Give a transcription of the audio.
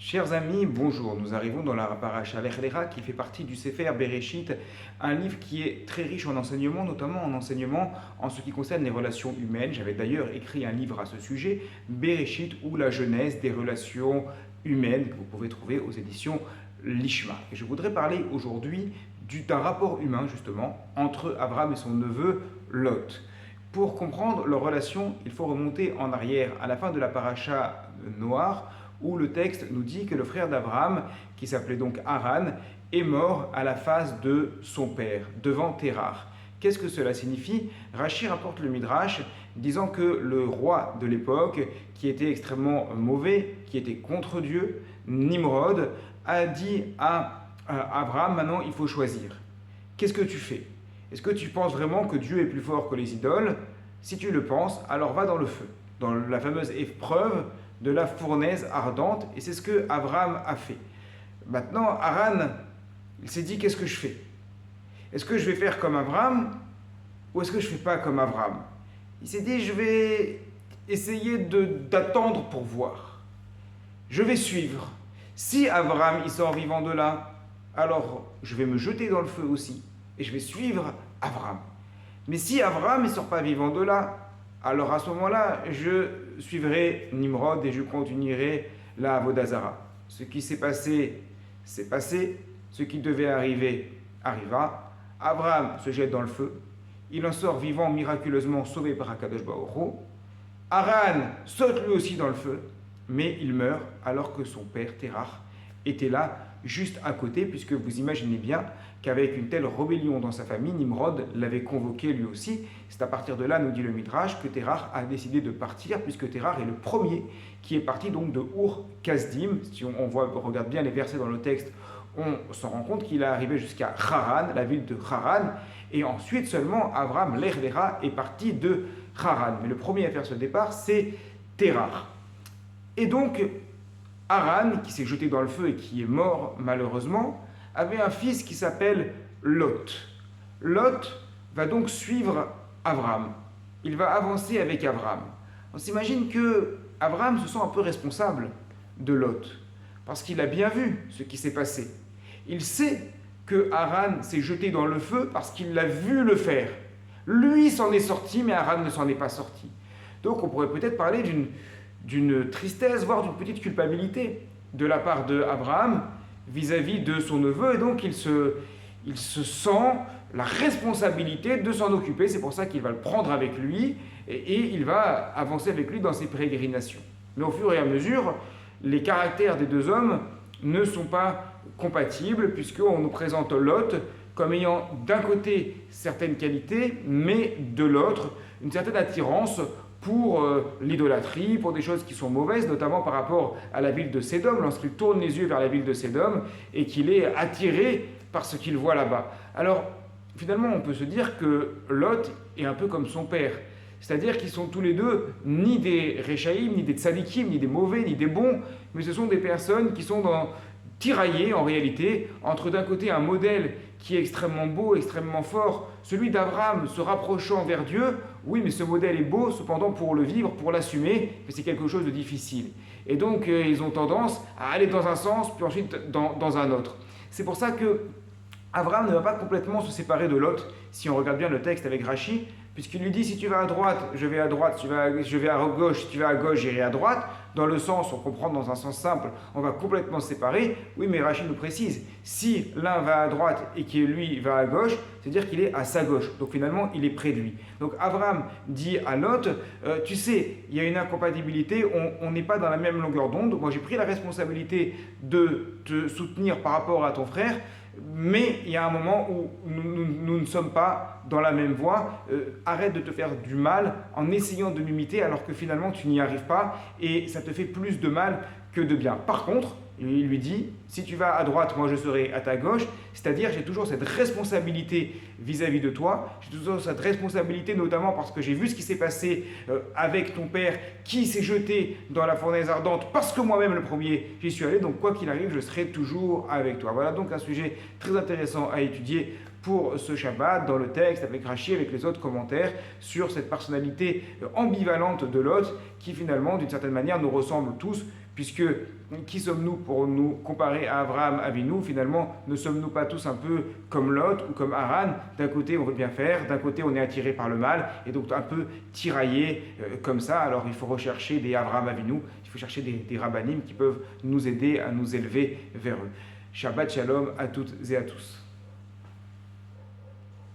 Chers amis, bonjour. Nous arrivons dans la paracha Lech Lecha qui fait partie du Sefer Bereshit, un livre qui est très riche en enseignements, notamment en enseignements en ce qui concerne les relations humaines. J'avais d'ailleurs écrit un livre à ce sujet, Bereshit ou la genèse des relations humaines, que vous pouvez trouver aux éditions Lishma. Et je voudrais parler aujourd'hui d'un rapport humain, justement, entre Abraham et son neveu Lot. Pour comprendre leur relation, il faut remonter en arrière, à la fin de la paracha Noir, où le texte nous dit que le frère d'Abraham, qui s'appelait donc Haran, est mort à la face de son père, devant Térar. Qu'est-ce que cela signifie? Rachi rapporte le Midrash, disant que le roi de l'époque, qui était extrêmement mauvais, qui était contre Dieu, Nimrod, a dit à Abraham, maintenant il faut choisir. Qu'est-ce que tu fais? Est-ce que tu penses vraiment que Dieu est plus fort que les idoles? Si tu le penses, alors va dans le feu, dans la fameuse épreuve de la fournaise ardente, et c'est ce que Abraham a fait. Maintenant, Haran, il s'est dit, qu'est-ce que je fais? Est-ce que je vais faire comme Abraham, ou est-ce que je ne fais pas comme Abraham? Il s'est dit, je vais essayer d'attendre pour voir. Je vais suivre. Si Abraham il sort vivant de là, alors je vais me jeter dans le feu aussi, et je vais suivre Abraham. Mais si Abraham ne sort pas vivant de là, alors à ce moment-là, je suivrai Nimrod et je continuerai la Avodah Zarah. Ce qui s'est passé, c'est passé. Ce qui devait arriver, arriva. Abraham se jette dans le feu. Il en sort vivant, miraculeusement sauvé par Akadosh Baruch Hu. Haran saute lui aussi dans le feu, mais il meurt alors que son père, Terach, était là, juste à côté, puisque vous imaginez bien qu'avec une telle rébellion dans sa famille, Nimrod l'avait convoqué lui aussi. C'est à partir de là, nous dit le Midrash, que Terach a décidé de partir, puisque Terach est le premier qui est parti donc de Ur Kasdim. Si on regarde bien les versets dans le texte, on s'en rend compte qu'il est arrivé jusqu'à Haran, la ville de Haran, et ensuite seulement Abraham Lech Lecha est parti de Haran. Mais le premier à faire ce départ, c'est Terach. Et donc, Haran, qui s'est jeté dans le feu et qui est mort malheureusement, avait un fils qui s'appelle Lot. Lot va donc suivre Abraham. Il va avancer avec Abraham. On s'imagine que Abraham se sent un peu responsable de Lot, parce qu'il a bien vu ce qui s'est passé. Il sait que Haran s'est jeté dans le feu parce qu'il l'a vu le faire. Lui s'en est sorti, mais Haran ne s'en est pas sorti. Donc on pourrait peut-être parler d'une tristesse, voire d'une petite culpabilité de la part d'Abraham vis-à-vis de son neveu, et donc il se sent la responsabilité de s'en occuper. C'est pour ça qu'il va le prendre avec lui, et il va avancer avec lui dans ses pérégrinations. Mais au fur et à mesure, les caractères des deux hommes ne sont pas compatibles, puisqu'on nous présente Lot comme ayant d'un côté certaines qualités, mais de l'autre une certaine attirance pour l'idolâtrie, pour des choses qui sont mauvaises, notamment par rapport à la ville de Sédom, lorsqu'il tourne les yeux vers la ville de Sédom et qu'il est attiré par ce qu'il voit là-bas. Alors, finalement, on peut se dire que Lot est un peu comme son père, c'est-à-dire qu'ils sont tous les deux ni des Réchaïm, ni des Tzadikim, ni des mauvais, ni des bons, mais ce sont des personnes qui sont tiraillées en réalité entre d'un côté un modèle qui est extrêmement beau, extrêmement fort, celui d'Abraham se rapprochant vers Dieu. Oui, mais ce modèle est beau, cependant pour le vivre, pour l'assumer, c'est quelque chose de difficile. Et donc ils ont tendance à aller dans un sens, puis ensuite dans un autre. C'est pour ça que Abraham ne va pas complètement se séparer de Lot, si on regarde bien le texte avec Rachi, puisqu'il lui dit, si tu vas à droite, je vais à droite, je vais à gauche, si tu vas à gauche, j'irai à droite. Dans le sens, on comprend dans un sens simple, on va complètement se séparer. Oui, mais Rachi nous précise, si l'un va à droite et que lui va à gauche, c'est-à-dire qu'il est à sa gauche. Donc finalement, il est près de lui. Donc Abraham dit à Lot, tu sais, il y a une incompatibilité, on n'est pas dans la même longueur d'onde. Moi, j'ai pris la responsabilité de te soutenir par rapport à ton frère, mais il y a un moment où nous ne sommes pas dans la même voie. Arrête de te faire du mal en essayant de m'imiter alors que finalement tu n'y arrives pas et ça te fait plus de mal que de bien. Par contre, il lui dit, si tu vas à droite, moi je serai à ta gauche, c'est-à-dire j'ai toujours cette responsabilité vis-à-vis de toi, j'ai toujours cette responsabilité notamment parce que j'ai vu ce qui s'est passé avec ton père qui s'est jeté dans la fournaise ardente parce que moi-même le premier j'y suis allé, donc quoi qu'il arrive, je serai toujours avec toi. Voilà donc un sujet très intéressant à étudier pour ce Shabbat, dans le texte, avec Rachi, avec les autres commentaires, sur cette personnalité ambivalente de Lot, qui finalement, d'une certaine manière, nous ressemble tous, puisque Qui sommes-nous pour nous comparer à Abraham Avinu? Finalement, ne sommes-nous pas tous un peu comme Lot ou comme Haran? D'un côté, on veut bien faire, d'un côté, on est attiré par le mal, et donc un peu tiraillé comme ça. Alors il faut rechercher des Abraham Avinu, il faut chercher des rabbinim qui peuvent nous aider à nous élever vers eux. Shabbat Shalom à toutes et à tous.